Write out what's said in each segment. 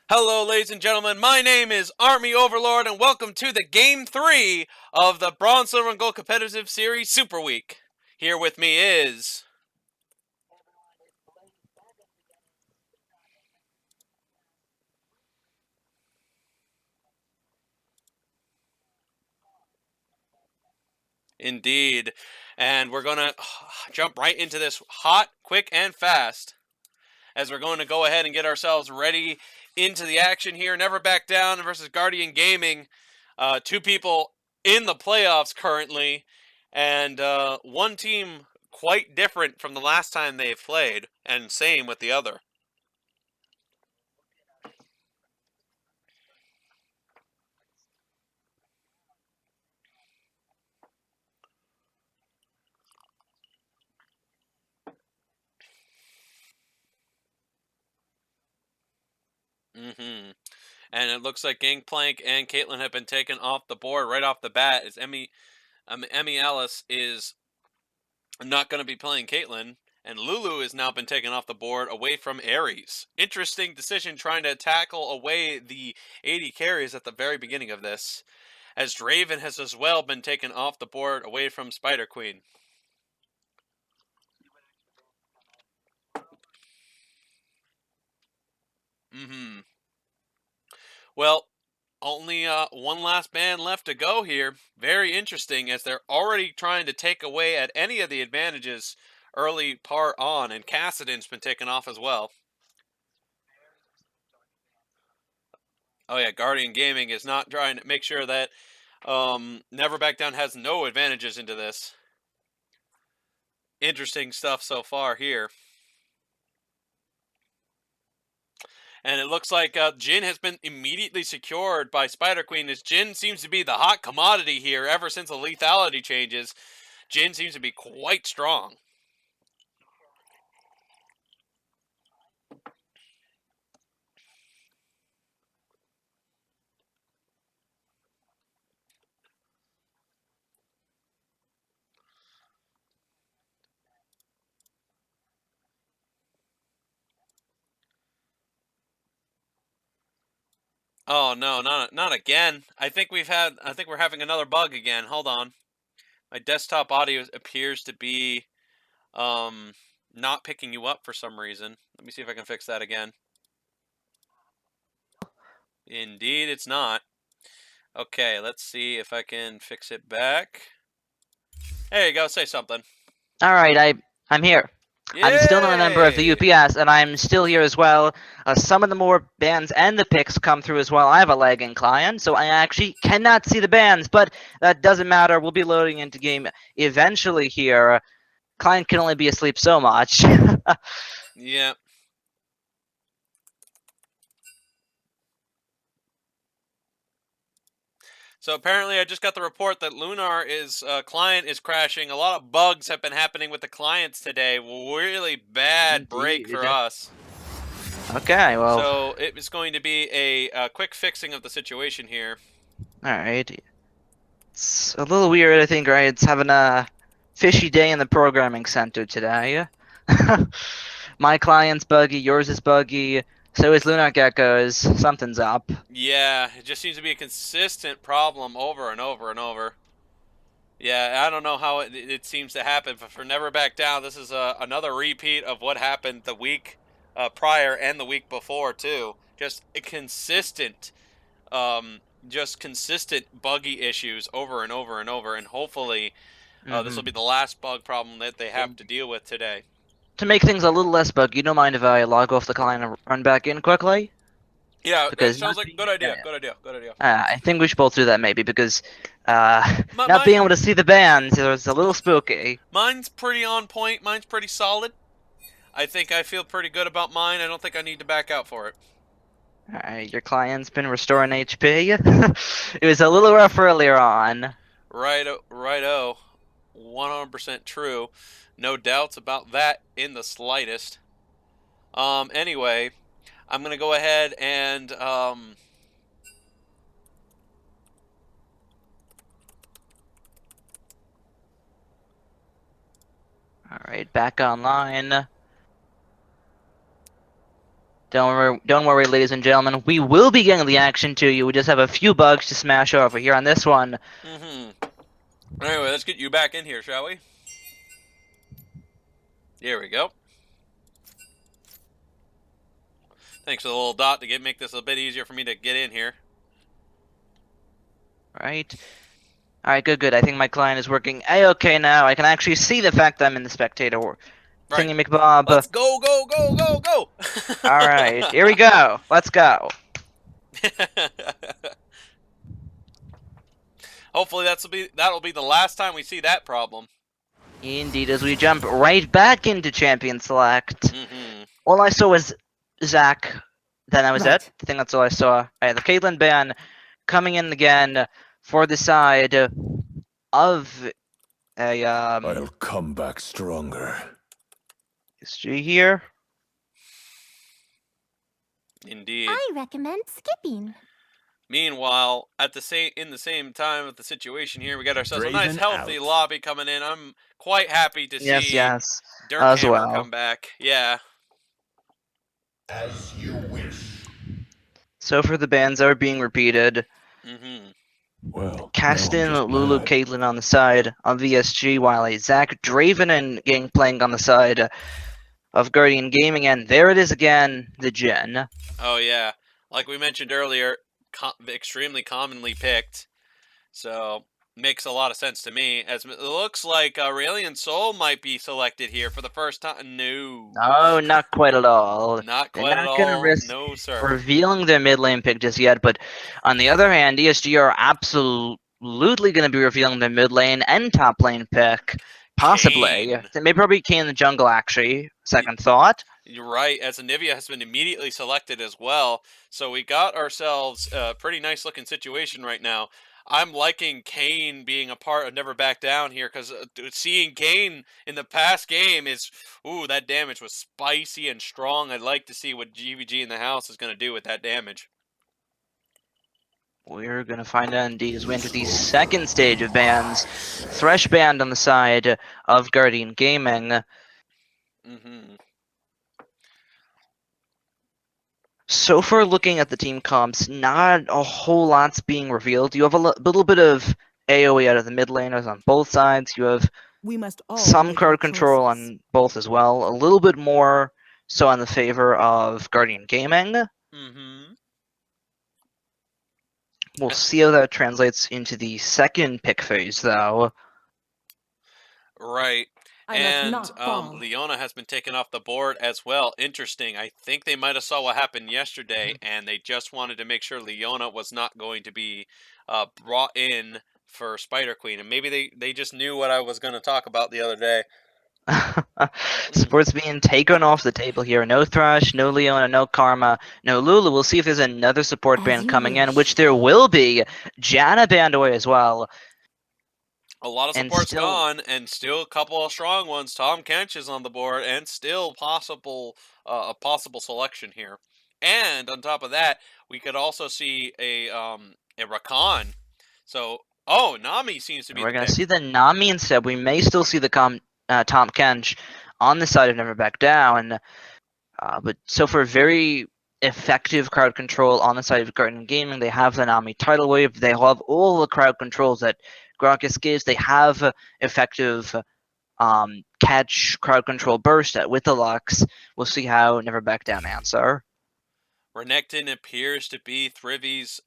Hello, ladies and gentlemen. My name is Army Overlord, and welcome to the Game 3 of the Bronze, Silver, and Gold Competitive Series Super Week. Here with me is... Indeed. And we're going to jump right into this hot, quick, and fast, as we're going to go ahead and get ourselves ready into the action here. Never Back Down versus Guardian Gaming. Two people in the playoffs currently, and one team quite different from the last time they've played, and same with the other. Mm-hmm. And it looks like Gangplank and Caitlyn have been taken off the board right off the bat. As Emmy Ellis is not going to be playing Caitlyn, and Lulu has now been taken off the board away from Ares. Interesting decision trying to tackle away the 80 carries at the very beginning of this, as Draven has as well been taken off the board away from Spider Queen. Mm-hmm. Well, only one last band left to go here. Very interesting, as they're already trying to take away at any of the advantages early part on, and Cassidon's been taken off as well. Oh yeah, Guardian Gaming is not trying to make sure that Never Back Down has no advantages into this. Interesting stuff so far here. And it looks like Jin has been immediately secured by Spider Queen, as Jin seems to be the hot commodity here ever since the lethality changes. Jin seems to be quite strong. Oh no, not again. I think we're having another bug again. Hold on. My desktop audio appears to be not picking you up for some reason. Let me see if I can fix that again. Indeed, it's not. Okay, let's see if I can fix it back. There you go, say something. All right, I'm here. I'm still not a member of the Yay! UPS, and I'm still here as well. Some of the more bands and the picks come through as well. I have a lagging client, so I actually cannot see the bands, but that doesn't matter. We'll be loading into game eventually here. Client can only be asleep so much. Yeah. So apparently, I just got the report that Lunar is client is crashing. A lot of bugs have been happening with the clients today. Really bad break for Indeed. us. Okay, well, So it is going to be a quick fixing of the situation here. all right. It's a little weird, I think, right? It's having a fishy day in the programming center today. My client's buggy, yours is buggy, so is Lunar Gecko's. Something's up. Yeah, it just seems to be a consistent problem over and over and over. Yeah, I don't know how it seems to happen, but for Never Back Down, this is another repeat of what happened the week prior and the week before too. Just a um, consistent buggy issues over and over and over, and hopefully this will be Hmm. the last bug problem that they have to deal with today. To make things a little less buggy, you don't mind if I log off the client and run back in quickly? Yeah, that Because sounds not like a being good yeah, idea. yeah. Good idea. Good idea. I think we should both do that maybe because My, not being mine, able to see the bands is a little spooky. mine's pretty on point. Mine's pretty solid. I think I feel pretty good about mine. I don't think I need to back out for it. Alright, your client's been restoring HP. It was a little rough earlier on. Righto. 100% true. No doubts about that in the slightest. Anyway, I'm going to go ahead and Alright, back online. Don't worry, ladies and gentlemen. We will be getting the action to you. We just have a few bugs to smash over here on this one. Mm-hmm. Anyway, let's get you back in here, shall we? Here we go. Thanks for the little dot to make this a bit easier for me to get in here. Right. All right, good. I think my client is working a-okay now. I can actually see the fact that I'm in the spectator Right. thingy McBob. Let's go, go, go, go, go! All right, here we go. Let's go. Hopefully that'll be the last time we see that problem. Indeed, as we jump right back into Champion Select. Mm-hmm. All I saw was Zach. Then that was it. Right. I think that's all I saw. The Caitlyn ban coming in again for the side of a I'll come back stronger. history here. Indeed. I recommend skipping. Meanwhile, in the same time with the situation here, we got ourselves a nice Draven healthy out. lobby coming in. I'm quite happy to Yes, see yes, as Dirkhammer well. come back. Yeah. As you wish. So for the bans that are being repeated, Mm-hmm. Well, Caston, Lulu, Caitlyn on the side of VSG, while a Zach, Draven, and Gangplank on the side of Guardian Gaming, and there it is again, the Gen. Oh yeah, like we mentioned earlier, extremely commonly picked. So makes a lot of sense to me. As it looks like Aurelian Soul might be selected here for the first time. No, No, not quite at all. not They're quite at not going to all. risk No sir. revealing their mid lane pick just yet, but on the other hand, ESG are absolutely going to be revealing their mid lane and top lane pick. Possibly. Kane. They may probably Kane in the jungle, actually. Second thought. You're right, as Anivia has been immediately selected as well. So we got ourselves a pretty nice looking situation right now. I'm liking Kane being a part of Never Back Down here because seeing Kane in the past game is, ooh, that damage was spicy and strong. I'd like to see what GVG in the house is going to do with that damage. We're going to find out indeed as we enter the second stage of bans. Thresh banned on the side of Guardian Gaming. Mm-hmm. So far, looking at the team comps, not a whole lot's being revealed. You have a little bit of AoE out of the mid laners on both sides. You have We must all some make our crowd control choices. on both as well. A little bit more so on the favor of Guardian Gaming. Mm-hmm. We'll see how that translates into the second pick phase, though. Right. I must And not fall. Leona has been taken off the board as well. Interesting. I think they might have saw what happened yesterday, and they just wanted to make sure Leona was not going to be brought in for Spider Queen. And maybe they just knew what I was going to talk about the other day. Support's being taken off the table here. No Thrush, no Leona, no Karma, no Lulu. We'll see if there's another support As band you coming in, wish. which there will be. Janna banned away as well. A lot of And support's still, gone, and still a couple of strong ones. Tom Kench is on the board, and still a possible selection here. And on top of that, we could also see a Rakan. So, oh, Nami seems to be we're the going to pick. see the Nami instead. We may still see the Tom Kench on the side of Never Back Down. But so for very effective crowd control on the side of Guardian Gaming, they have the Nami tidal wave. They have all the crowd controls that Grokis gives. They have effective catch crowd control burst with the Lux. We'll see how Never Back Down answer. Renekton appears to be Thrivy's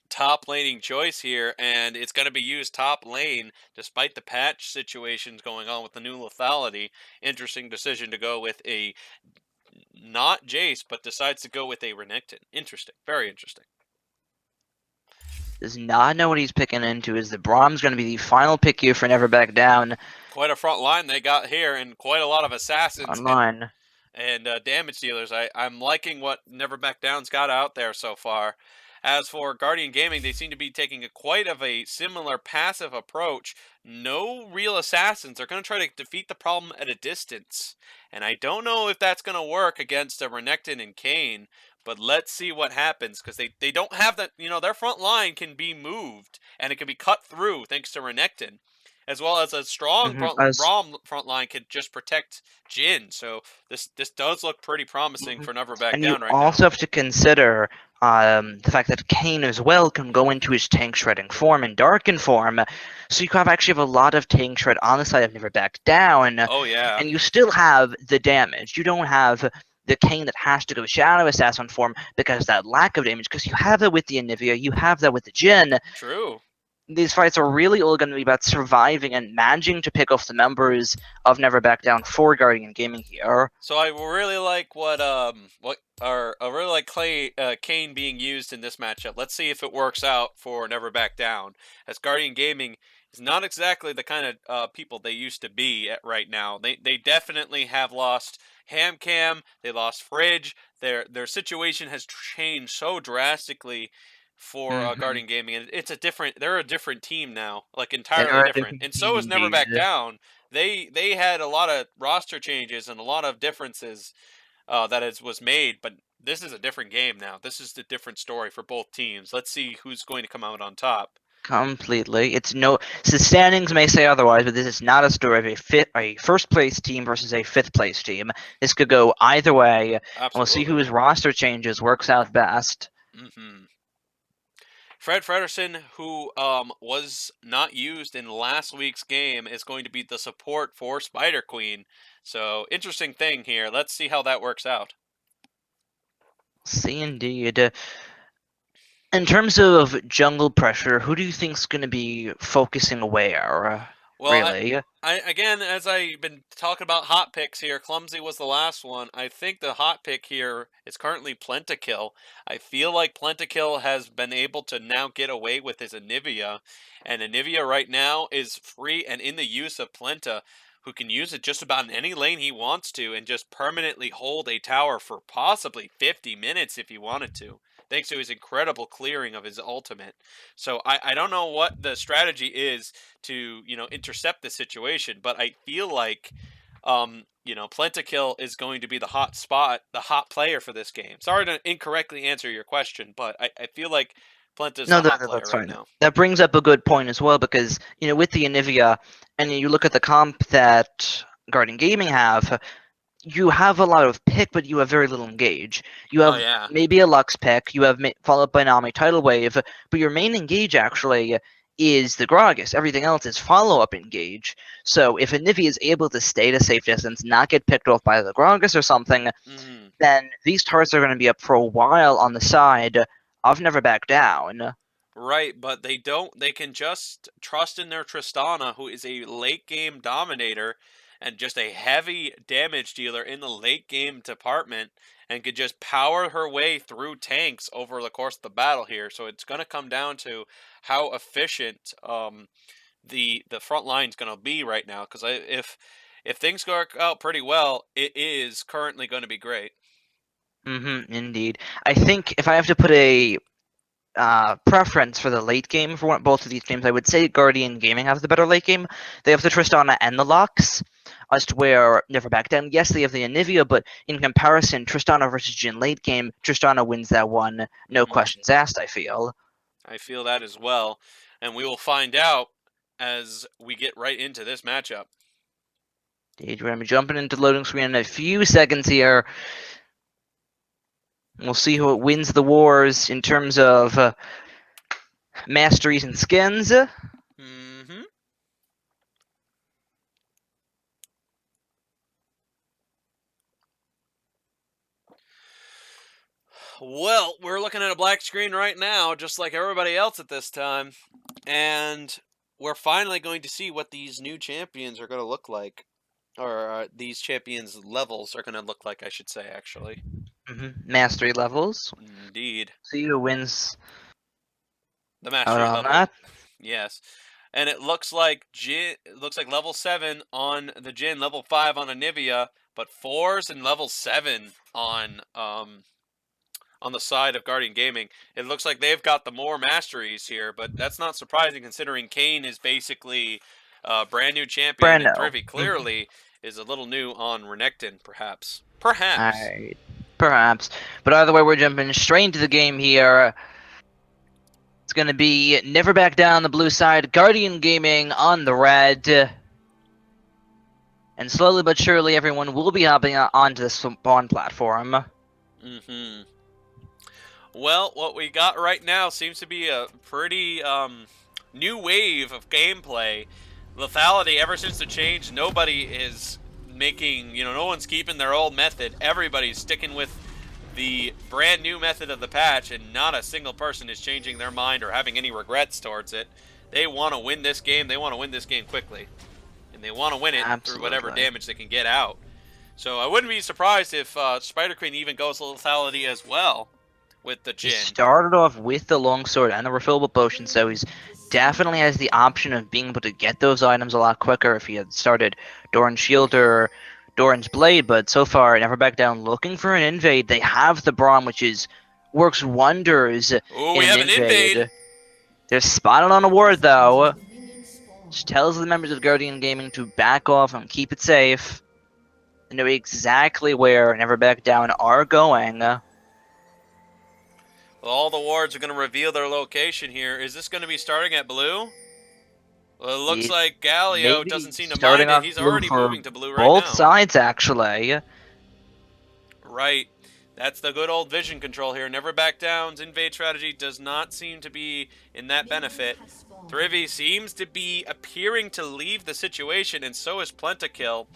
top laning choice here, and it's going to be used top lane despite the patch situations going on with the new lethality. Interesting decision to go with a not Jace, but decides to go with a Renekton. Interesting, very interesting. Does not know what he's picking into. Is the Brahm's going to be the final pick here for Never Back Down? Quite a front line they got here, and quite a lot of assassins Online. and damage dealers. I'm liking what Never Back Down's got out there so far. As for Guardian Gaming, they seem to be taking quite of a similar passive approach. No real assassins. They're going to try to defeat the problem at a distance. And I don't know if that's going to work against a Renekton and Kayn, but let's see what happens, because they don't have that, their front line can be moved, and it can be cut through thanks to Renekton. as well as a strong As front line could just protect Jin. So this does look pretty promising for Never Back And you Down right now. also have to consider the fact that Kane as well can go into his tank shredding form and darken form, so you actually have a lot of tank shred on the side of Never Back Down, Oh yeah, and you still have the damage. You don't have the Kane that has to go Shadow Assassin form because of that lack of damage, because you have that with the Anivia, you have that with the Jin. true. These fights are really all going to be about surviving and managing to pick off the members of Never Back Down for Guardian Gaming here. So I really like I really like Kane being used in this matchup. Let's see if it works out for Never Back Down, as Guardian Gaming is not exactly the kind of people they used to be at right now. They definitely have lost Hamcam, they lost Fridge. Their situation has changed so drastically for Hmm Guardian Gaming, and they're a different team now, like They entirely are a different. different And team so is Never indeed. Back Down. They had a lot of roster changes and a lot of differences was made, but this is a different game now. This is a different story for both teams. Let's see who's going to come out on top. Completely. It's no. So the standings may say otherwise, but this is not a story of a first place team versus a fifth place team. This could go either way, and we'll see Absolutely. whose roster changes works out best. hmm Fred Fredersen, who was not used in last week's game, is going to be the support for Spider Queen. So interesting thing here. Let's see how that works out. See, indeed. In terms of jungle pressure, who do you think's going to be focusing where? Well, Really? I again, as I've been talking about hot picks here, Clumsy was the last one. I think the hot pick here is currently Plentakill. I feel like Plentakill has been able to now get away with his Anivia, and Anivia right now is free and in the use of Plenta, who can use it just about in any lane he wants to and just permanently hold a tower for possibly 50 minutes if he wanted to, thanks to his incredible clearing of his ultimate. So I don't know what the strategy is to intercept the situation. But I feel like Plentakill is going to be the hot spot, the hot player for this game. Sorry to incorrectly answer your question, but I feel like Plenta's No, the hot player that's right fine. now. That brings up a good point as well because, with the Anivia, and you look at the comp that Guardian Gaming have, you have a lot of pick, but you have very little engage. You Oh have yeah. maybe a Lux pick, you have followed by an Ami Tidal Wave, but your main engage actually is the Gragas. Everything else is follow-up engage. So if Anivia is able to stay at a safe distance, not get picked off by the Gragas or something, hmm then these turrets are going to be up for a while on the side of Never Back Down. Right, but they don't. They can just trust in their Tristana, who is a late game dominator and just a heavy damage dealer in the late game department, and could just power her way through tanks over the course of the battle here. So it's going to come down to how efficient the front line's going to be right now. Because if things work out pretty well, it is currently going to be great. Indeed. I think if I have to put a preference for the late game for both of these games, I would say Guardian Gaming has the better late game. They have the Tristana and the Lux, as to where Never Back Down. Yes, they have the Anivia, but in comparison, Tristana versus Jin late game, Tristana wins that one, no hmm questions asked, I feel. I feel that as well, and we will find out as we get right into this matchup. Indeed, we're going to be jumping into the loading screen in a few seconds here. We'll see who wins the wars in terms of masteries and skins. hmm Well, we're looking at a black screen right now, just like everybody else at this time, and we're finally going to see what these new champions are going to look like, or these champions' levels are going to look like, I should say, actually. Mastery levels. Indeed, See who wins the out mastery on level, that. yes. And it looks like level 7 on the Jin, level 5 on Anivia, but 4s and level 7 on the side of Guardian Gaming. It looks like they've got the more masteries here, but that's not surprising considering Kane is basically a brand new champion, and Brando. Drivy clearly is a little new on Renekton, perhaps. Perhaps. Alright. Perhaps. But either way, we're jumping straight into the game here. It's going to be Never Back Down on the blue side, Guardian Gaming on the red. And slowly but surely, everyone will be hopping onto the spawn platform. Mm-hmm. Well, what we got right now seems to be a pretty new wave of gameplay. Lethality, ever since the change, nobody is making, no one's keeping their old method. Everybody's sticking with the brand new method of the patch, and not a single person is changing their mind or having any regrets towards it. They want to win this game. They want to win this game quickly. And they want to win it through whatever Absolutely. damage they can get out. So I wouldn't be surprised if Spider Queen even goes lethality as well with the He Jin. started off with the longsword and the refillable potion, so he's definitely has the option of being able to get those items a lot quicker if he had started Doran's shield or Doran's blade. But so far, Never Back Down looking for an invade. They have the Braum, which works wonders Oh, in we an have an invade. They're spotted on a ward though, which tells the members of Guardian Gaming to back off and keep it safe. They know exactly where Never Back Down are going. Well, all the wards are going to reveal their location here. Is this going to be starting at blue? Well, it looks It like Galio maybe doesn't seem to starting mind it. off He's blue already for moving to blue right both now. sides, actually. Right. That's the good old vision control here. Never back down's invade strategy does not seem to be in that benefit. Thrivi seems to be appearing to leave the situation, and so is Plentakill.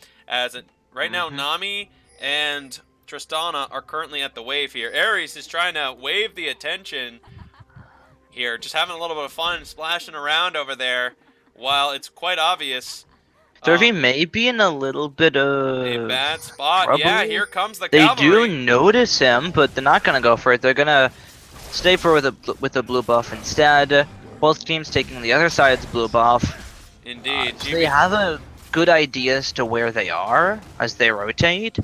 Right now, Nami and Tristana are currently at the wave here. Ares is trying to wave the attention here, just having a little bit of fun splashing around over there, while it's quite obvious Thurvy may be in a little bit a of bad spot. Yeah, trouble. here comes the They do cavalry. notice him, but they're not going to go for it. They're going to stay for with the blue buff instead. Both teams taking the other side's blue buff. Indeed. So they have a good idea as to where they are as they rotate.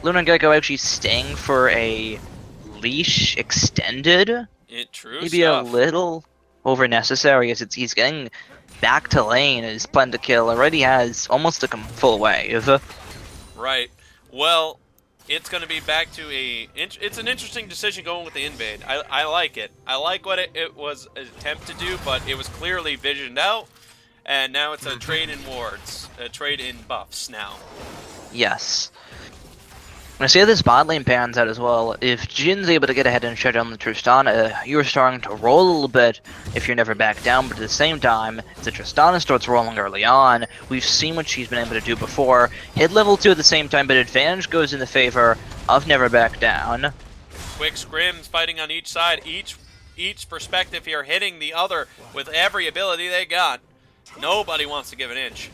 Luna and Gecko actually staying for a leash extended. True Maybe stuff. a little over necessary as he's getting back to lane as Plentakill already has almost a full wave. Right. Well, it's going to be back to it's an interesting decision going with the invade. I like it. I like what it was an attempt to do, but it was clearly visioned out, and now it's a trade in wards, a trade in buffs now. Yes. I see how this bot lane pans out as well. If Jin's able to get ahead and shut down the Tristana, you're starting to roll a little bit if you're Never Back Down, but at the same time, if the Tristana starts rolling early on, we've seen what she's been able to do before. Hit level 2 at the same time, but advantage goes in the favor of Never Back Down. Quick scrims fighting on each side, each perspective here hitting the other with every ability they got. Nobody wants to give an inch.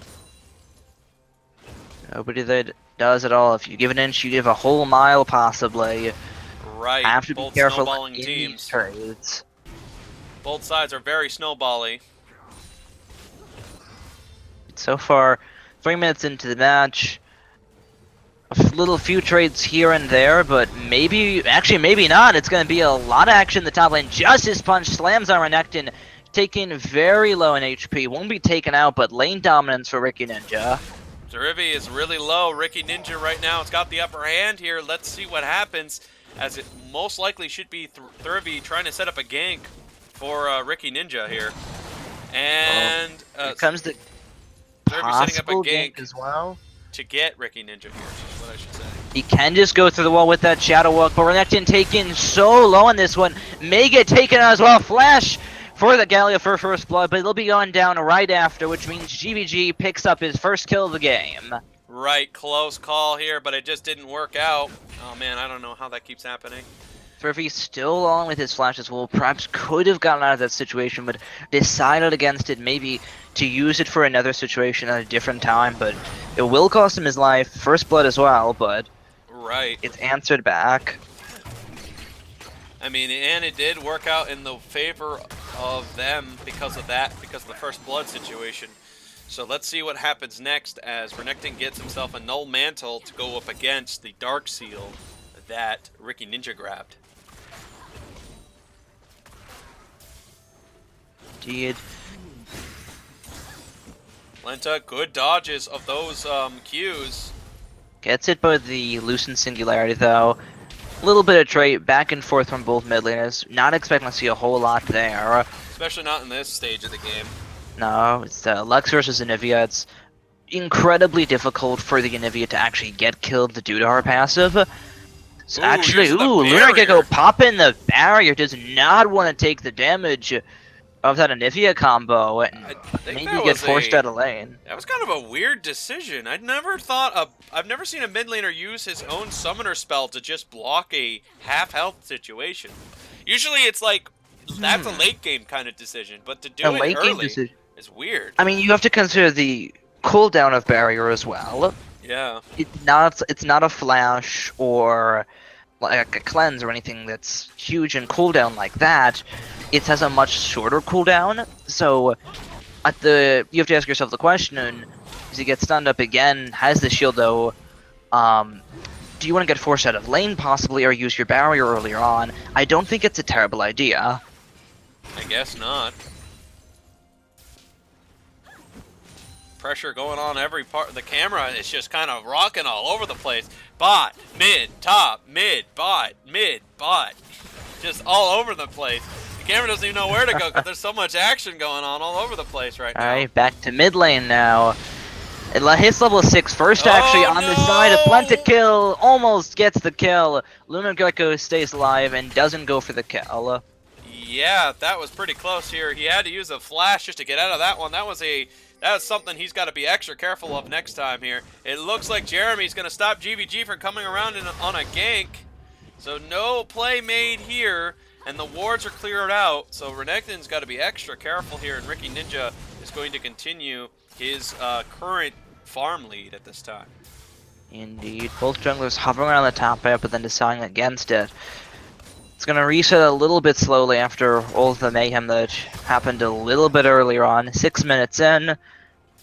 Nobody that does at all. If you give an inch, you give a whole mile possibly. Right. Have to be Both careful snowballing in teams. these trades. Both sides are very snowbally. So far, 3 minutes into the match. A few trades here and there, but maybe not. It's going to be a lot of action in the top lane. Justice Punch slams on Renekton, taken very low in HP. Won't be taken out, but lane dominance for Ricky Ninja. Zerivi is really low. Ricky Ninja right now has got the upper hand here. Let's see what happens, as it most likely should be Thurvy trying to set up a gank for Ricky Ninja here. And Here comes the Thurvy setting up a possible gank gank as well. to get Ricky Ninja here, is what I should say. He can just go through the wall with that Shadow Walk, but Renekton taken so low on this one. May get taken out as well. Flash for the Galio for first blood, but it'll be going down right after, which means GVG picks up his first kill of the game. Right, close call here, but it just didn't work out. Oh man, I don't know how that keeps happening. Thurvy still on with his flash as well. Perhaps could have gotten out of that situation, but decided against it, maybe to use it for another situation at a different time. But it will cost him his life, first blood as well, but Right. it's answered back. I mean, and it did work out in the favor of them because of that, because of the first blood situation. So let's see what happens next as Renekton gets himself a null mantle to go up against the Dark Seal that Ricky Ninja grabbed. Indeed. Lenta, good dodges of those Qs. Gets it by the Lucent Singularity though. little bit of trade back and forth from both mid laners. Not expecting to see a whole lot there. Especially not in this stage of the game. No, it's Lux versus Anivia. It's incredibly difficult for the Anivia to actually get killed due to her passive. So actually, using the Lunar Gecko barrier. popping the barrier, does not want to take the damage of that Anivia combo and I think maybe that get was forced out of lane. That was kind of a weird decision. I've never seen a mid laner use his own summoner spell to just block a half health situation. Usually it's like, that's a late game kind of decision, but to do A it late game early decision. is weird. I mean, you have to consider the cooldown of barrier as well. Yeah. It's not a flash or like a cleanse or anything that's huge in cooldown like that. It has a much shorter cooldown, so you have to ask yourself the question: does he get stunned up again? Has the shield though? Do you want to get forced out of lane possibly, or use your barrier earlier on? I don't think it's a terrible idea. I guess not. Pressure going on every part. The camera is just kind of rocking all over the place. Bot, mid, top, mid, bot, just all over the place. The camera doesn't even know where to go because there's so much action going on all over the place right now. Alright, back to mid lane now. It hits level 6 first actually on the side of Plentakill, almost gets the kill. Lunar Gecko stays alive and doesn't go for the kill. Yeah, that was pretty close here. He had to use a flash just to get out of that one. That was something he's got to be extra careful of next time here. It looks like Jeremy's going to stop GVG from coming around on a gank. So no play made here, and the wards are cleared out. So Renekton's got to be extra careful here, and Ricky Ninja is going to continue his current farm lead at this time. Indeed, both junglers hovering around the top air, but then deciding against it. It's going to reset a little bit slowly after all of the mayhem that happened a little bit earlier on. 6 minutes in.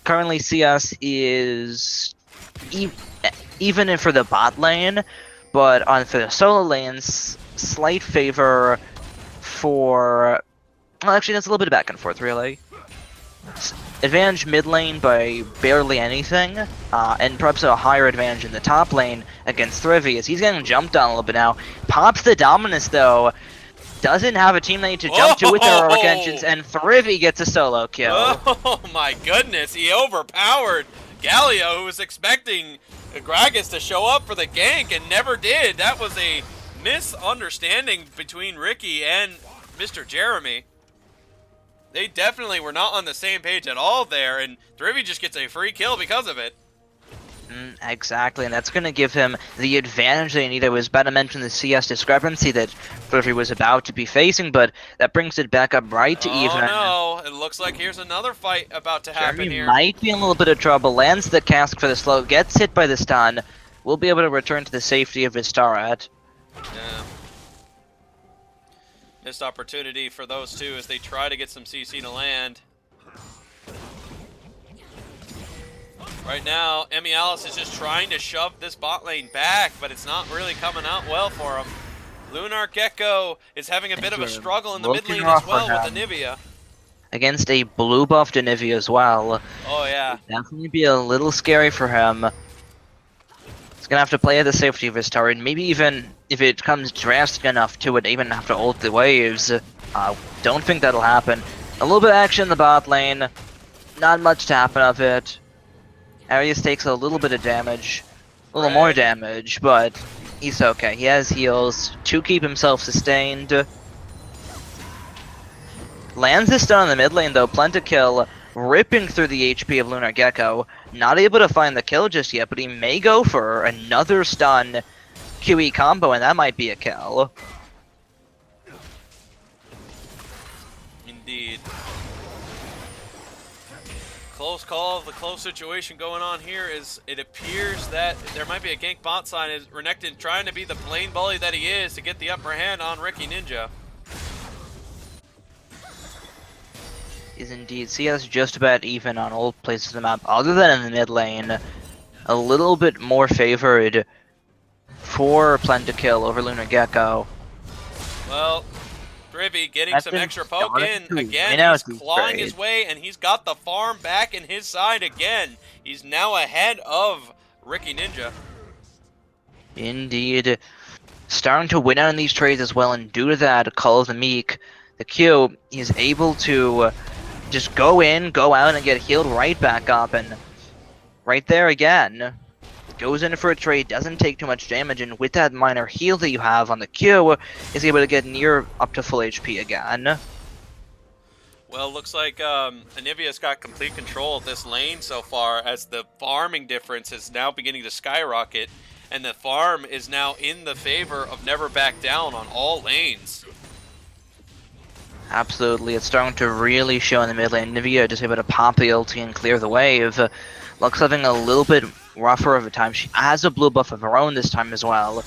Currently, CS is even in for the bot lane, but for the solo lanes, slight favor for... Well, actually, that's a little bit of back and forth, really. Advantage mid lane by barely anything, and perhaps a higher advantage in the top lane against Thrivy, as he's getting jumped on a little bit now. Pops the Dominus, though. Doesn't have a teammate to jump to with heroic engines, and Thrivy gets a solo kill. Oh my goodness, he overpowered Galio, who was expecting Gragas to show up for the gank and never did. That was a misunderstanding between Ricky and Mr. Jeremy. They definitely were not on the same page at all there, and Thrivy just gets a free kill because of it. Exactly, and that's going to give him the advantage they need. I was about to mention the CS discrepancy that Thrivy was about to be facing, but that brings it back up right to even. Oh no, it looks like here's another fight about to happen Jeremy here. might be in a little bit of trouble, lands the cask for the slow, gets hit by the stun, will be able to return to the safety of his turret. Yeah. Missed opportunity for those two as they try to get some CC to land. Right now, Emmy Alice is just trying to shove this bot lane back, but it's not really coming out well for him. Lunar Gecko is having a bit of a struggle in the mid lane as well with Anivia. Against a blue buffed Anivia as well. Oh yeah. Definitely be a little scary for him. He's gonna have to play at the safety of his turret, maybe even if it comes drastic enough to it, even have to ult the waves. Don't think that'll happen. A little bit of action in the bot lane. Not much to happen of it. Arius takes a little bit of damage. A little more damage, but he's okay. He has heals to keep himself sustained. Lands this stun on the mid lane though. Plentakill ripping through the HP of Lunar Gecko. Not able to find the kill just yet, but he may go for another stun QE combo, and that might be a kill. Indeed. Close call. The close situation going on here is it appears that there might be a gank bot side as Renekton trying to be the plain bully that he is to get the upper hand on Ricky Ninja. Is indeed CS just about even on all places of the map, other than in the mid lane. A little bit more favored for Plentakill over Lunar Gecko. Well, Thrivy getting That's some extra poke starting in. to Again, win out he's these clawing his trades. way, and he's got the farm back in his side again. He's now ahead of Ricky Ninja. Indeed. starting to win out in these trades as well, and due to that, Call of the Meek, the Q, is able to just go in, go out, and get healed right back up, and right there again, goes in for a trade, doesn't take too much damage, and with that minor heal that you have on the Q, is able to get near up to full HP again. Well, looks like Anivia's got complete control of this lane so far, as the farming difference is now beginning to skyrocket, and the farm is now in the favor of Never Back Down on all lanes. Absolutely, it's starting to really show in the mid lane. Nivea just able to pop the ulti and clear the wave. Lux having a little bit rougher of a time. She has a blue buff of her own this time as well.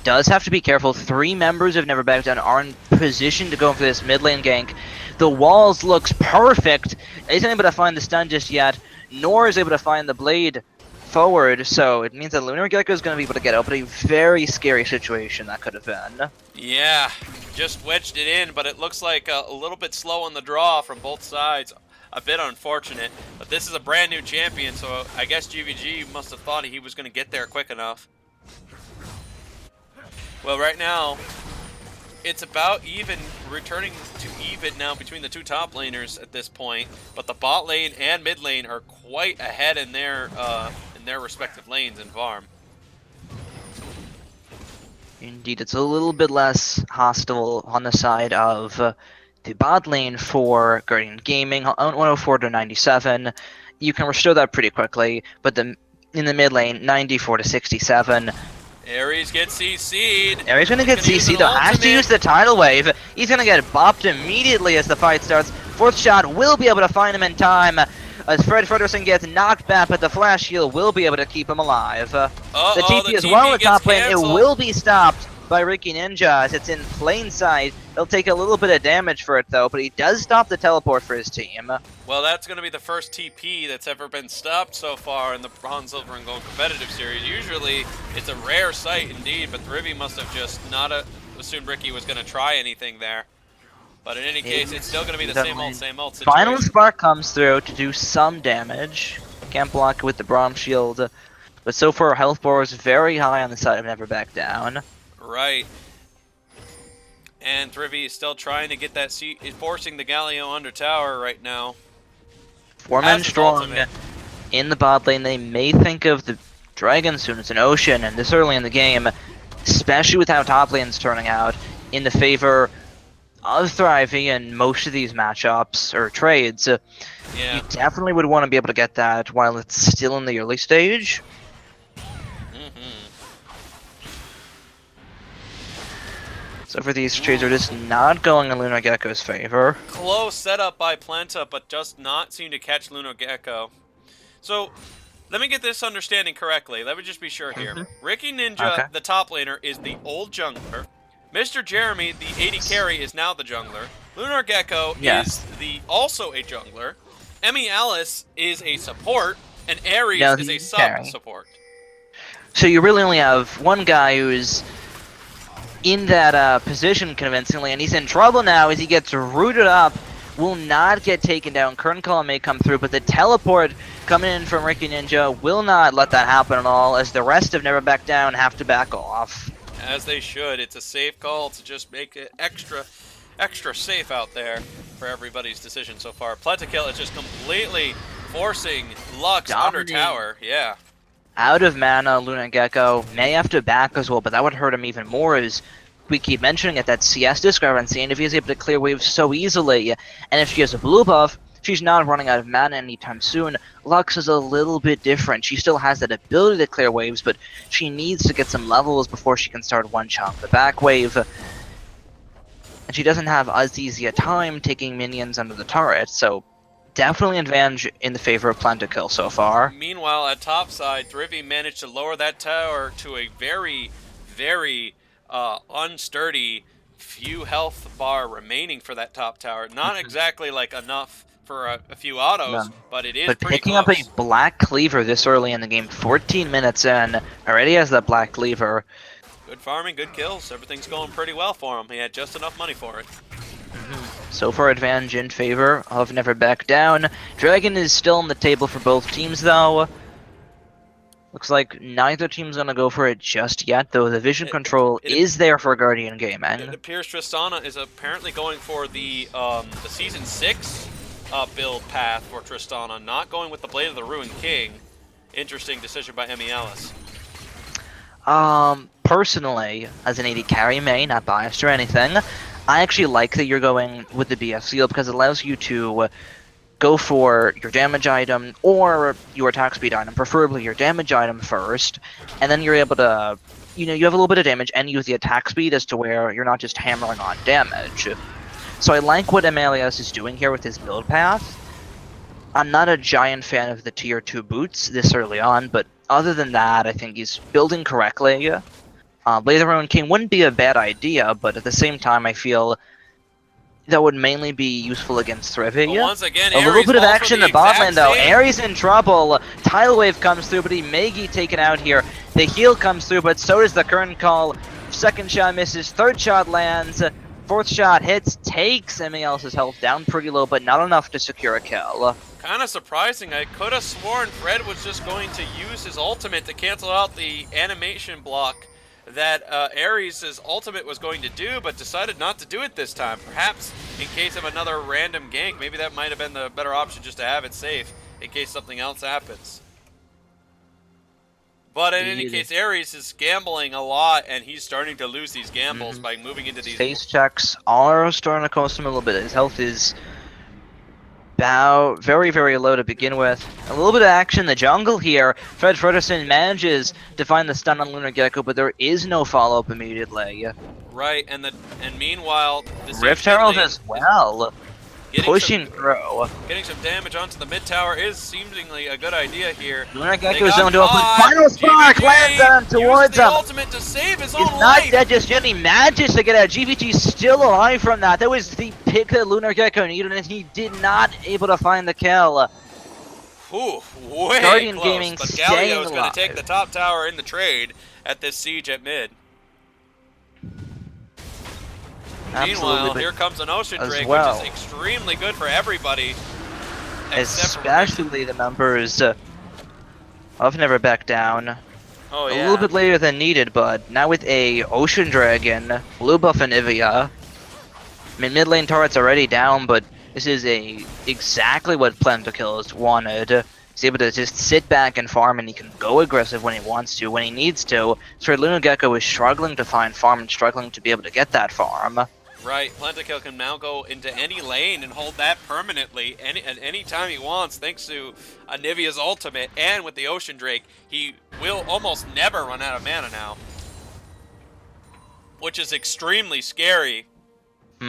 Does have to be careful. 3 members of Never Back Down are in position to go for this mid lane gank. The walls looks perfect. Isn't able to find the stun just yet, nor is able to find the blade forward, so it means that Lunar Gecko is going to be able to get out, but a very scary situation that could have been. Yeah, just wedged it in, but it looks like a little bit slow on the draw from both sides. A bit unfortunate, but this is a brand new champion, so I guess GVG must have thought he was going to get there quick enough. Well, right now, it's about even, returning to even now between the 2 top laners at this point, but the bot lane and mid lane are quite ahead in their respective lanes in farm. Indeed, it's a little bit less hostile on the side of the bot lane for Guardian Gaming, 104 to 97. You can restore that pretty quickly, but in the mid lane, 94 to 67. Ares gets CC'd. Ares gonna get CC'd though, has to use the tidal wave. He's gonna get bopped immediately as the fight starts. 4th shot will be able to find him in time. As Fred Fredersen gets knocked back, but the flash heal will be able to keep him alive. The TP as well in the top lane, it will be stopped by Ricky Ninja as it's in plain sight. He'll take a little bit of damage for it though, but he does stop the teleport for his team. Well, that's going to be the first TP that's ever been stopped so far in the Bronze, Silver, and Gold competitive series. Usually, it's a rare sight indeed, but Rivi must have just not assumed Ricky was going to try anything there. But in any case, it's still going to be the same old situation. Final Spark comes through to do some damage. Can't block it with the Braum Shield. But so far, health bar is very high on the side of Never Back Down. Right. And Thrivi is still trying to get that seat, forcing the Galio under tower right now. 4 men strong in the bot lane. They may think of the Dragon soon as an Ocean, and this early in the game, especially with how top lane's turning out, in the favor of Thrivey in most of these matchups or trades. You definitely would want to be able to get that while it's still in the early stage. So for these trades are just not going in Lunar Gecko's favor. Close setup by Planta, but just not seem to catch Lunar Gecko. So, let me get this understanding correctly. Let me just be sure here. Ricky Ninja, the top laner, is the old jungler. Mr. Jeremy, the AD carry, is now the jungler. Lunar Gecko is also a jungler. Emmy Alice is a support, and Ares is a sub-support. So you really only have one guy who's in that position convincingly, and he's in trouble now as he gets rooted up. Will not get taken down. Current call may come through, but the teleport coming in from Ricky Ninja will not let that happen at all, as the rest of Never Back Down have to back off. As they should. It's a safe call to just make it extra safe out there for everybody's decision so far. Plentakill is just completely forcing Lux under tower. Yeah. Out of mana, Lunar Gecko may have to back as well, but that would hurt him even more as we keep mentioning it, that CS discrepancy, and if he's able to clear waves so easily, and if she has a blue buff, she's not running out of mana anytime soon. Lux is a little bit different. She still has that ability to clear waves, but she needs to get some levels before she can start one-shot the back wave. And she doesn't have as easy a time taking minions under the turret, so definitely an advantage in the favor of Plentakill so far. Meanwhile, at top side, Thrivi managed to lower that tower to a very, very unsturdy few health bar remaining for that top tower. Not exactly like enough for a few autos, but it is pretty picking close. up a black cleaver this early in the game, 14 minutes in, already has that black cleaver. Good farming, good kills. Everything's going pretty well for him. He had just enough money for it. So far, advantage in favor of Never Back Down. Dragon is still on the table for both teams, though. Looks like neither team's gonna go for it just yet, though the vision It, control it, is there for Guardian it Gaming. appears Tristana is apparently going for the Season 6 build path for Tristana, not going with the Blade of the Ruined King. Interesting decision by Emmy Ellis. Personally, as an AD carry main, not biased or anything, I actually like that you're going with the BF seal because it allows you to go for your damage item or your attack speed item, preferably your damage item first, and then you're able to, you have a little bit of damage and use the attack speed as to where you're not just hammering on damage. So I like what Amelius is doing here with his build path. I'm not a giant fan of the tier 2 boots this early on, but other than that, I think he's building correctly. Blade of the Ruined King wouldn't be a bad idea, but at the same time, I feel that would mainly be useful against Thrivy. But once again, A little Ares bit of falls for action in the the bot lane, exact though. same- Ares in trouble. Tidal Wave comes through, but he may get taken out here. The heal comes through, but so does the current call. Second shot misses, third shot lands, fourth shot hits, takes Emmy Ellis' health down pretty low, but not enough to secure a kill. Kind of surprising. I could have sworn Fred was just going to use his ultimate to cancel out the animation block that Ares' ultimate was going to do, but decided not to do it this time. Perhaps in case of another random gank, maybe that might have been the better option, just to have it safe in case something else happens. But in any case, Ares is gambling a lot, and he's starting to lose these gambles by moving into these... Face checks are starting to cost him a little bit. His health is very, very low to begin with. A little bit of action in the jungle here. Fred Fredersen manages to find the stun on Lunar Gecko, but there is no follow-up immediately. Right, and meanwhile... the Rift Herald as well. Pushing through. Getting some damage onto the mid tower is seemingly a good idea here. Lunar Gecko is going to open. Final spark lands on towards him. Ultimate to save his own He's life. not dead just yet. He manages to get out. GVG still alive from that. That was the pick that Lunar Gecko needed, and he did not able to find the kill. Ooh, way Guardian close, Gaming but staying Galio is going alive. to take the top tower in the trade at this siege at mid. Meanwhile, here comes an Ocean Drake, which is extremely good for everybody. Especially the members of Never Back Down. Oh, yeah. A little bit later than needed, but now with a Ocean Dragon, blue buff and Ivia. I mean, mid lane turret's already down, but this is exactly what Plantakills wanted. He's able to just sit back and farm, and he can go aggressive when he wants to, when he needs to. So Lunar Gecko is struggling to find farm and struggling to be able to get that farm. Right, Plantakill can now go into any lane and hold that permanently at any time he wants, thanks to Anivia's ultimate, and with the Ocean Drake, he will almost never run out of mana now. Which is extremely scary for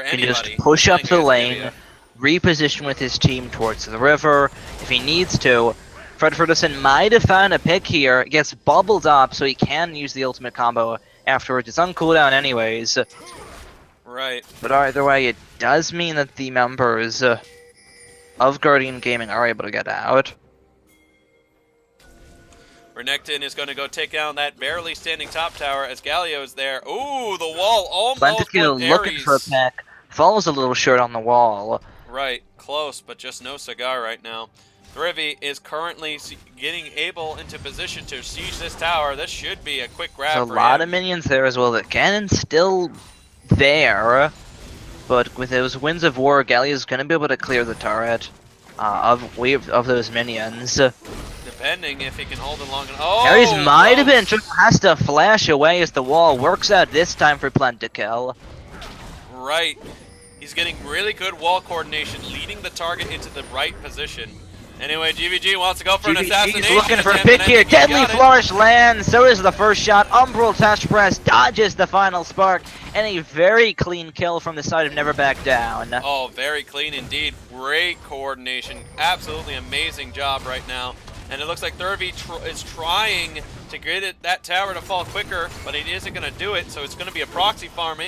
anybody. He can just push up the lane, reposition with his team towards the river if he needs to. Fred Fredersen might have found a pick here, gets bubbled up so he can use the ultimate combo afterwards. It's on cooldown anyways. Right. But either way, it does mean that the members of Guardian Gaming are able to get out. Renekton is going to go take down that barely standing top tower as Galio is there. Ooh, the wall almost Plantakill looking for a pick, falls a little short on the wall. Right, close, but just no cigar right now. Thrivy is currently getting able into position to siege this tower. This should be a quick grab There's for a lot him. of minions there as well. The cannon's still there, but with those Winds of War, Galio's going to be able to clear the turret of those minions. Depending if he can hold it long enough. Oh, Ares might have been, has to flash away as the wall works out this time for Plantakill. Right. He's getting really good wall coordination, leading the target into the right position. Anyway, GVG wants to go for an assassination. He's looking for a attempt, pick and here. I think he Deadly got it. Flourish lands. So is the first shot. Umbral Test Press dodges the final spark. And a very clean kill from the side of Never Back Down. Oh, very clean indeed. Great coordination. Absolutely amazing job right now. And it looks like Thrivy is trying to get that tower to fall quicker, but he isn't going to do it. So it's going to be a proxy farm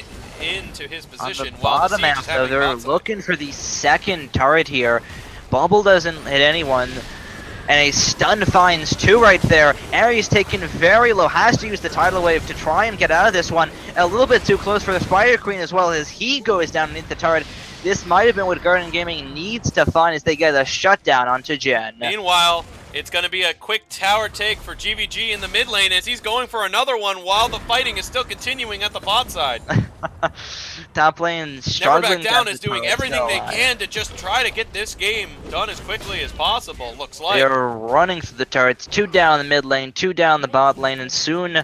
into his position. On the while bottom siege half, is though, having they're lots of- looking for the second turret here. Bubble doesn't hit anyone. And a stun finds two right there. Ares taken very low, has to use the tidal wave to try and get out of this one. A little bit too close for the Spider Queen as well as he goes down beneath the turret. This might have been what Guardian Gaming needs to find as they get a shutdown onto Jen. Meanwhile, It's going to be a quick tower take for GVG in the mid lane as he's going for another one while the fighting is still continuing at the bot side. Top lane Never struggling. Back Down is doing turret everything still they alive. can to just try to get this game done as quickly as possible, looks like. They're running through the turrets. 2 down the mid lane, 2 down the bot lane, and soon,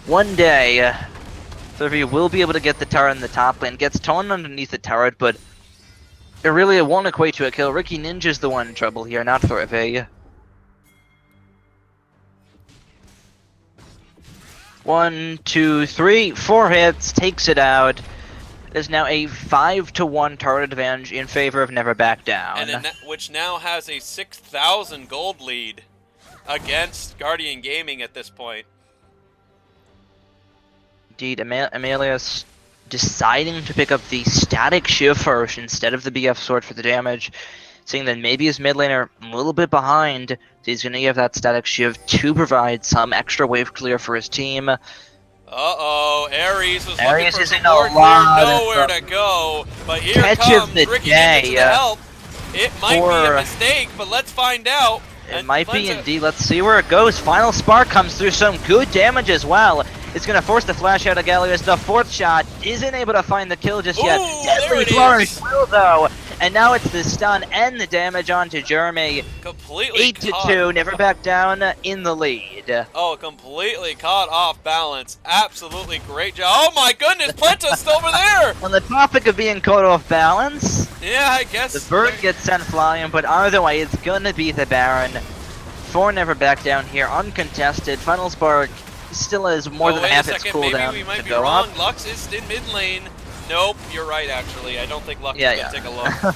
one day, Thurvey will be able to get the turret in the top lane. Gets torn underneath the turret, but it really won't equate to a kill. Ricky Ninja's the one in trouble here, not Thurvey. 1, 2, 3, 4 hits, takes it out. There's now a 5-to-1 turret advantage in favor of Never Back Down. And which now has a 6,000 gold lead against Guardian Gaming at this point. Indeed, Amelius deciding to pick up the static shiv first instead of the BF sword for the damage, seeing that maybe his mid laner a little bit behind, so he's going to give that static shiv to provide some extra wave clear for his team. Uh-oh, Ares was Ares looking is for in support a here, lot of nowhere to go, but here Catch comes of the Ricky day, Ninja to the help. It might be for- a mistake, but let's find out. It And might be Plenta- indeed. Let's see where it goes. Final Spark comes through, some good damage as well. It's going to force the flash out of Gallius. The 4th shot isn't able to find the kill just yet. Ooh, there Deadly it Flourish is. will though. And now it's the stun and the damage onto Jeremy. Completely 8-2, Never Back Down in the lead. Oh, completely caught off balance. Absolutely great job. Oh my goodness, Plenta's still over there. On the topic of being caught off balance, Yeah, I guess. the bird gets sent flying, but either way, it's gonna be the Baron. 4 Never Back Down here, uncontested. Final Spark still has more than wait half a its second, maybe cooldown we might to be go wrong. up. Lux is in mid lane. Nope, you're right actually. I don't think Lux Yeah, is gonna yeah. take a look.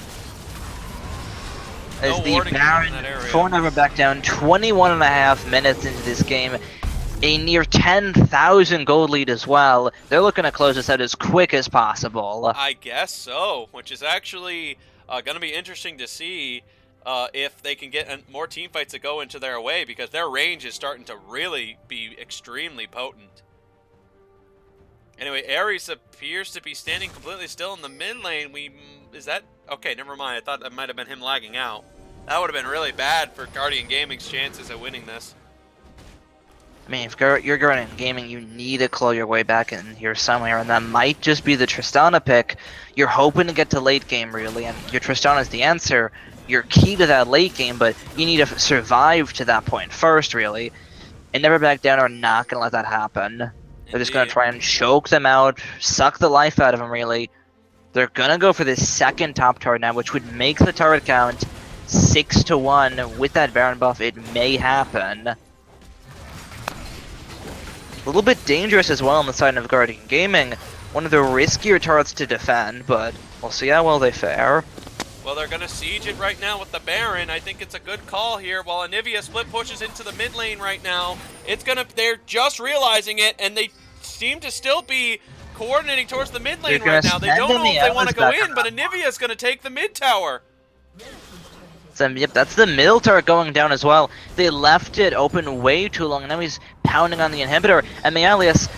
As No the warding Baron, in that area. 4 Never Back Down, 21.5 minutes into this game. A near 10,000 gold lead as well. They're looking to close this out as quick as possible. I guess so, which is actually going to be interesting to see if they can get more team fights to go into their way, because their range is starting to really be extremely potent. Anyway, Ares appears to be standing completely still in the mid lane. Is that... Okay, never mind. I thought that might have been him lagging out. That would have been really bad for Guardian Gaming's chances at winning this. I mean, if you're Guardian Gaming, you need to claw your way back in here somewhere, and that might just be the Tristana pick. You're hoping to get to late game, really, and your Tristana is the answer. You're key to that late game, but you need to survive to that point first, really. And Never Back Down are not going to let that happen. They're just going to try and choke them out, suck the life out of them, really. They're going to go for this second top turret now, which would make the turret count 6-1. With that Baron buff, it may happen. A little bit dangerous as well on the side of Guardian Gaming. One of the riskier turrets to defend, but we'll see how well they fare. Well, they're going to siege it right now with the Baron. I think it's a good call here. While Anivia split pushes into the mid lane right now, they're just realizing it, and they seem to still be coordinating towards the mid lane right now. They don't know if they want to go in, but Anivia's going to take the mid tower. So, yep, that's the middle turret going down as well. They left it open way too long, and now he's pounding on the inhibitor. And Mealius,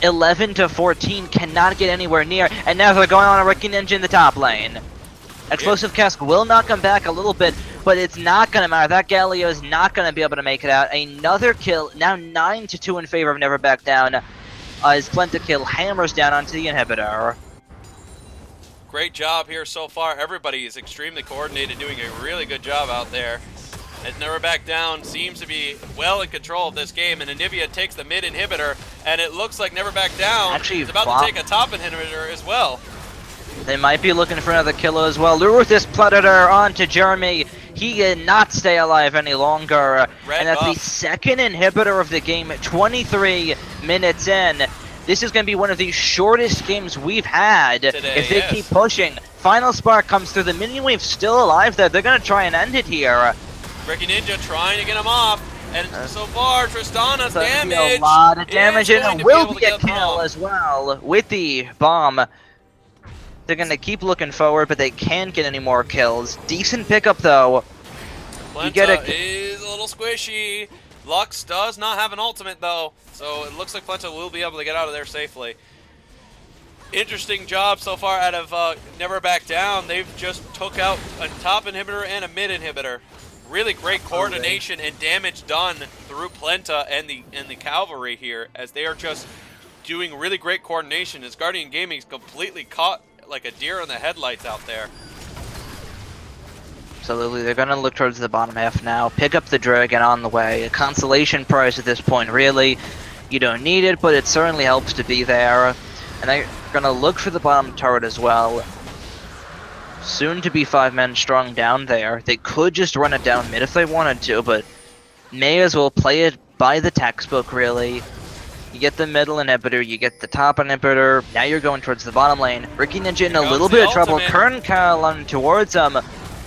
11-14, cannot get anywhere near, and now they're going on a Ricky Ninja in the top lane. Explosive Cask will knock him back a little bit, but it's not going to matter. That Galio is not going to be able to make it out. Another kill, now 9-2 in favor of Never Back Down, as Plenta kill hammers down onto the inhibitor. Great job here so far. Everybody is extremely coordinated, doing a really good job out there. As Never Back Down seems to be well in control of this game, and Anivia takes the mid inhibitor, and it looks like Never Back Down is about to take a top inhibitor as well. They might be looking for another killer as well. Luruthus Predator onto Jeremy. He cannot stay alive any longer. And that's the second inhibitor of the game, 23 minutes in. This is going to be one of the shortest games we've had today, if they keep pushing. Final Spark comes through. The mini-wave's still alive there. They're going to try and end it here. Ricky Ninja trying to get him off. And so far, Tristana's damage. A lot of damage, and it will be a kill bomb as well with the bomb. They're going to keep looking forward, but they can't get any more kills. Decent pickup, though. Plenta is a little squishy. Lux does not have an ultimate, though, so it looks like Plenta will be able to get out of there safely. Interesting job so far out of Never Back Down. They've just took out a top inhibitor and a mid inhibitor. really great coordination and damage done through Plenta and the cavalry here, as they are just doing really great coordination, as Guardian Gaming's completely caught like a deer in the headlights out there. Absolutely, they're gonna look towards the bottom half now, pick up the dragon on the way. A consolation prize at this point, really. You don't need it, but it certainly helps to be there. And they're gonna look for the bottom turret as well. Soon to be 5 men strong down there. They could just run it down mid if they wanted to, but may as well play it by the textbook, really. You get the middle inhibitor, you get the top inhibitor, now you're going towards the bottom lane. Ricky Ninja in a little bit of trouble. Kern Carolyn towards him.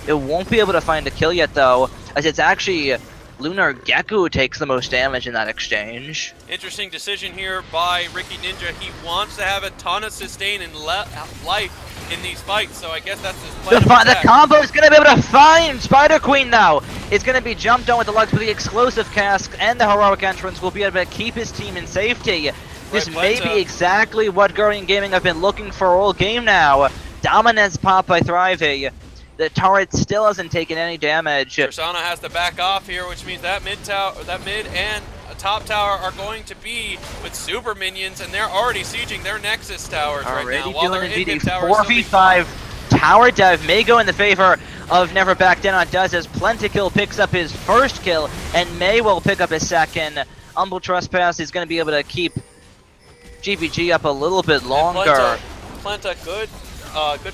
It won't be able to find a kill yet, though, as it's actually Lunar Gecko who takes the most damage in that exchange. Interesting decision here by Ricky Ninja. He wants to have a ton of sustain and life in these fights, so I guess that's his plan. The combo is going to be able to find Spider Queen now. It's going to be jumped on with the lugs, but the explosive cask and the heroic entrance will be able to keep his team in safety. This may be exactly what Guardian Gaming have been looking for all game now. Dominance pop by Thrivey. The turret still hasn't taken any damage. Persona has to back off here, which means that mid and top tower are going to be with super minions, and they're already sieging their Nexus towers right now. While their NBD 4v5 tower dive may go in the favor of Never Back Down on Does, as Plentikill picks up his first kill, and May will pick up his second. Humble Trespass is going to be able to keep GVG up a little bit longer. Plenta good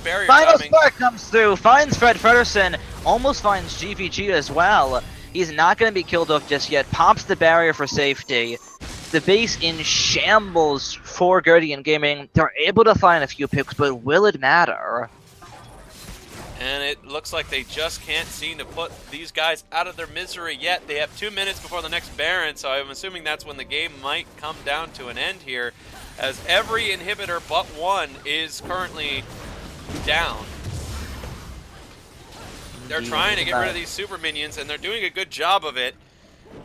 barrier Final timing. Spark comes through, finds Fred Fredersen, almost finds GVG as well. He's not going to be killed off just yet, pops the barrier for safety. The base in shambles for Guardian Gaming. They're able to find a few picks, but will it matter? And it looks like they just can't seem to put these guys out of their misery yet. They have 2 minutes before the next Baron, so I'm assuming that's when the game might come down to an end here, as every inhibitor but one is currently down. They're trying to get rid of these super minions, and they're doing a good job of it,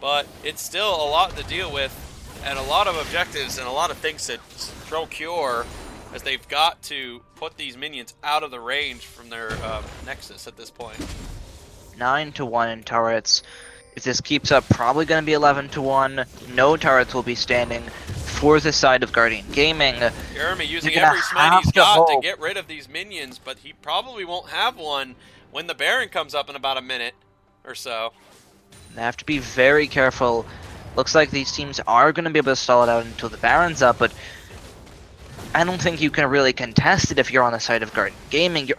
but it's still a lot to deal with, and a lot of objectives and a lot of things to procure, as they've got to put these minions out of the range from their Nexus at this point. 9-1 in turrets. If this keeps up, probably going to be 11-1. No turrets will be standing for the side of Guardian Gaming. Jeremy using every smite he's got to get rid of these minions, but he probably won't have one when the Baron comes up in about a minute or so. They have to be very careful. Looks like these teams are going to be able to stall it out until the Baron's up, but I don't think you can really contest it if you're on the side of Guardian Gaming. You're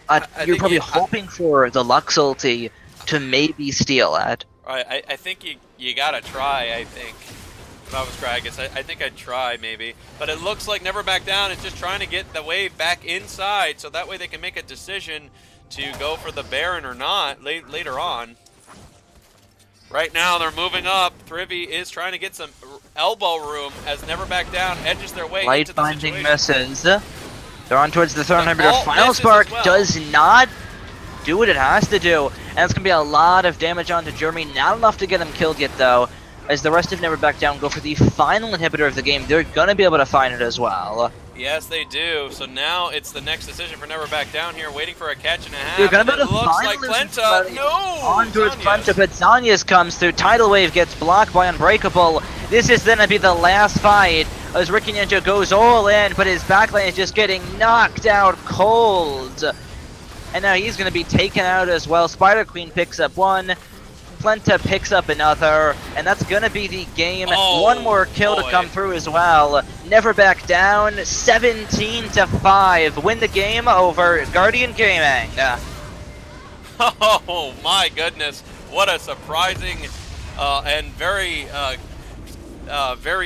probably hoping for the Lux ulti to maybe steal it. I think you gotta try, I think. If I was Gragas, I think I'd try, maybe. But it looks like Never Back Down is just trying to get the wave back inside, so that way they can make a decision to go for the Baron or not later on. Right now, they're moving up. Thrivey is trying to get some elbow room as Never Back Down edges their way into the situation. Light binding misses. They're on towards the third inhibitor. Final Spark does not do what it has to do. And it's going to be a lot of damage onto Jeremy. Not enough to get him killed yet, though. As the rest of Never Back Down go for the final inhibitor of the game, they're going to be able to find it as well. Yes, they do. So now it's the next decision for Never Back Down here, waiting for a catch and a half. They're going to be able to looks find like Plenta. No! On towards Plenta, but Zanya's comes through. Tidal Wave gets blocked by Unbreakable. This is going to be the last fight as Ricky Ninja goes all in, but his backline is just getting knocked out cold. And now he's going to be taken out as well. Spider Queen picks up one. Plenta picks up another, and that's gonna be the game. One more kill to come through as well. Never Back Down, 17-5. Win the game over Guardian Gaming. Oh my goodness! What a surprising and very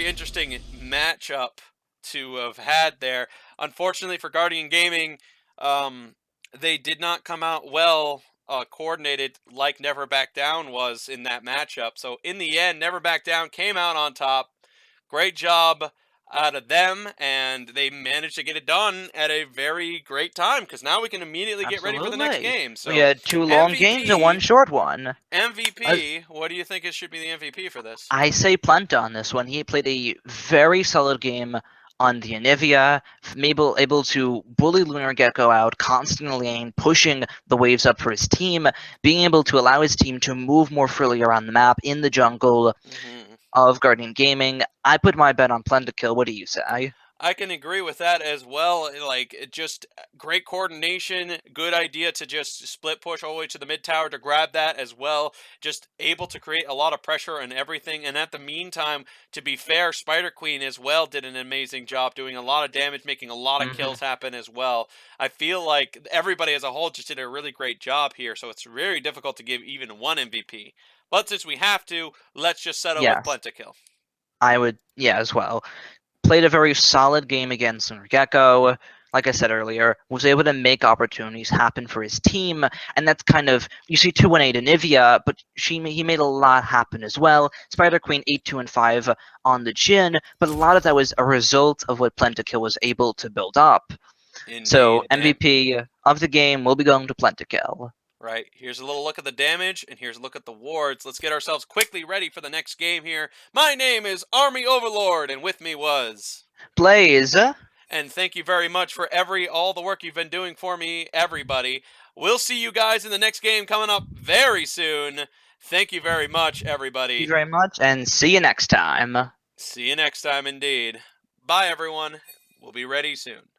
interesting matchup to have had there. Unfortunately for Guardian Gaming, they did not come out well. Coordinated like Never Back Down was in that matchup. So in the end, Never Back Down came out on top. Great job out of them, and they managed to get it done at a very great time, because now we can immediately get ready for the next game. So we had 2 long games and 1 short one. MVP, what do you think it should be the MVP for this? I say Plenta on this one. He played a very solid game on the Anivia, able to bully Lunar Gecko out, constantly pushing the waves up for his team, being able to allow his team to move more freely around the map in the jungle of Guardian Gaming. I put my bet on Plentakill. What do you say? I can agree with that as well. Like, it just great coordination, good idea to just split push all the way to the mid tower to grab that as well. Just able to create a lot of pressure and everything. And at the meantime, to be fair, Spider Queen as well did an amazing job doing a lot of damage, making a lot of kills happen as well. I feel like everybody as a whole just did a really great job here. So it's very difficult to give even one MVP. But since we have to, let's just settle with Yes, Plentakill. I would. Yeah, as well. Played a very solid game against Lunar Gecko. Like I said earlier, was able to make opportunities happen for his team, and that's kind of you see 2-8 Anivia, but he made a lot happen as well. Spider Queen 8-2-5 on the Jhin, but a lot of that was a result of what Plentakill was able to build up. So Indeed. And MVP of the game will be going to Plentakill. right, here's a little look at the damage, and here's a look at the wards. Let's get ourselves quickly ready for the next game here. My name is Army Overlord, and with me was... Blaze. And thank you very much for all the work you've been doing for me, everybody. We'll see you guys in the next game coming up very soon. Thank you very much, Thank you everybody. very much, and see you next time. See you next time, indeed. Bye, everyone. We'll be ready soon.